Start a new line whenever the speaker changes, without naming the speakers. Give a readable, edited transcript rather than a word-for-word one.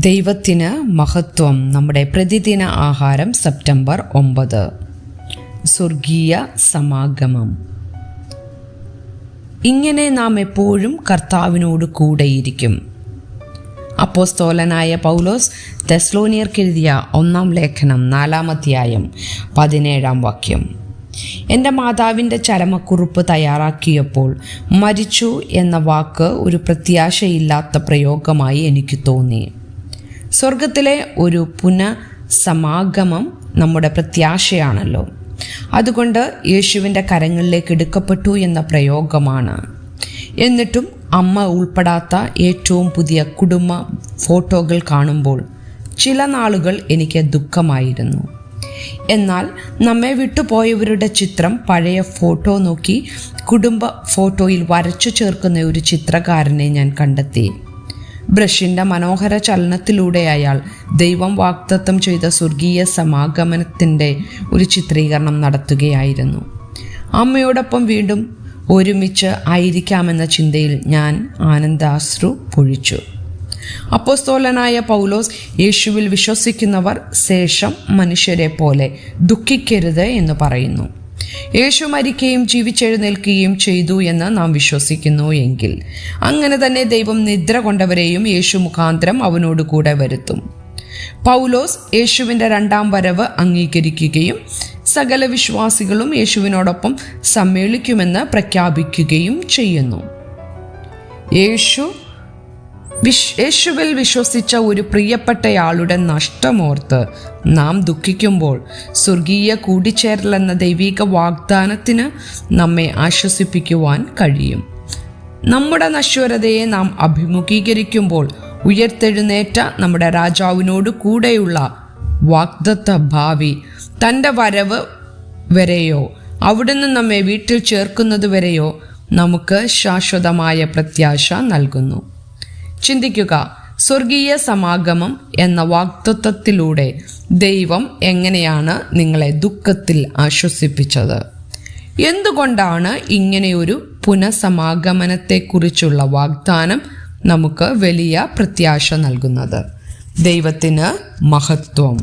ദൈവത്തിന് മഹത്വം. നമ്മുടെ പ്രതിദിന ആഹാരം സെപ്റ്റംബർ 9. സ്വർഗീയ സമാഗമം. ഇങ്ങനെ നാം എപ്പോഴും കർത്താവിനോട് കൂടെയിരിക്കും. അപ്പോസ്തലനായ പൗലോസ് തെസ്സലോനിയർക്കെഴുതിയ 1 ലേഖനം 4 അധ്യായം 17 വാക്യം. എൻ്റെ മാതാവിൻ്റെ ചരമക്കുറിപ്പ് തയ്യാറാക്കിയപ്പോൾ മരിച്ചു എന്ന വാക്ക് ഒരു പ്രത്യാശയില്ലാത്ത പ്രയോഗമായി എനിക്ക് തോന്നി. സ്വർഗത്തിലെ ഒരു പുനഃസമാഗമം നമ്മുടെ പ്രത്യാശയാണല്ലോ. അതുകൊണ്ട് യേശുവിൻ്റെ കരങ്ങളിലേക്ക് എടുക്കപ്പെട്ടു എന്ന പ്രയോഗമാണ്. എന്നിട്ടും അമ്മ ഉൾപ്പെടാത്ത ഏറ്റവും പുതിയ കുടുംബ ഫോട്ടോകൾ കാണുമ്പോൾ ചില നാളുകൾ എനിക്ക് ദുഃഖമായിരുന്നു. എന്നാൽ നമ്മെ വിട്ടുപോയവരുടെ ചിത്രം പഴയ ഫോട്ടോ നോക്കി കുടുംബ ഫോട്ടോയിൽ വരച്ചു ചേർക്കുന്ന ഒരു ചിത്രകാരനെ ഞാൻ കണ്ടെത്തി. ബ്രഷിൻ്റെ മനോഹര ചലനത്തിലൂടെ അയാൾ ദൈവം വാഗ്ദത്തം ചെയ്ത സ്വർഗീയ സമാഗമനത്തിൻ്റെ ഒരു ചിത്രീകരണം നടത്തുകയായിരുന്നു. അമ്മയോടൊപ്പം വീണ്ടും ഒരുമിച്ച് ആയിരിക്കാമെന്ന ചിന്തയിൽ ഞാൻ ആനന്ദാശ്രു പൊഴിച്ചു. അപ്പോസ്തലനായ പൗലോസ് യേശുവിൽ വിശ്വസിക്കുന്നവർ ശേഷം മനുഷ്യരെ പോലെ ദുഃഖിക്കരുത് എന്ന് പറയുന്നു. യേശു മരിക്കുകയും ജീവിച്ചെഴുന്നേൽക്കുകയും ചെയ്തു എന്ന് നാം വിശ്വസിക്കുന്നു എങ്കിൽ അങ്ങനെ തന്നെ ദൈവം നിദ്ര കൊണ്ടവരെയും യേശു മുഖാന്തരം അവനോട് കൂടെ വരുത്തും. പൗലോസ് യേശുവിൻ്റെ 2ാം വരവ് അംഗീകരിക്കുകയും സകല വിശ്വാസികളും യേശുവിനോടൊപ്പം സമ്മേളിക്കുമെന്ന് പ്രഖ്യാപിക്കുകയും ചെയ്യുന്നു. യേശുവിൽ വിശ്വസിച്ച ഒരു പ്രിയപ്പെട്ടയാളുടെ നഷ്ടമോർത്ത് നാം ദുഃഖിക്കുമ്പോൾ സ്വർഗീയ കൂടിച്ചേരലെന്ന ദൈവിക വാഗ്ദാനത്തിന് നമ്മെ ആശ്വസിപ്പിക്കുവാൻ കഴിയും. നമ്മുടെ നശ്വരതയെ നാം അഭിമുഖീകരിക്കുമ്പോൾ ഉയർത്തെഴുന്നേറ്റ നമ്മുടെ രാജാവിനോട് കൂടെയുള്ള വാഗ്ദത്ത ഭാവി തൻ്റെ വരവ് വരെയോ അവിടുന്ന് നമ്മെ വീട്ടിൽ ചേർക്കുന്നത് വരെയോ നമുക്ക് ശാശ്വതമായ പ്രത്യാശ നൽകുന്നു. ചിന്തിക്കുക, സ്വർഗീയ സമാഗമം എന്ന വാഗ്ദത്തത്തിലൂടെ ദൈവം എങ്ങനെയാണ് നിങ്ങളെ ദുഃഖത്തിൽ ആശ്വസിപ്പിച്ചത്? എന്തുകൊണ്ടാണ് ഇങ്ങനെയൊരു പുനഃസമാഗമനത്തെക്കുറിച്ചുള്ള വാഗ്ദാനം നമുക്ക് വലിയ പ്രത്യാശ നൽകുന്നത്? ദൈവത്തിന് മഹത്വം.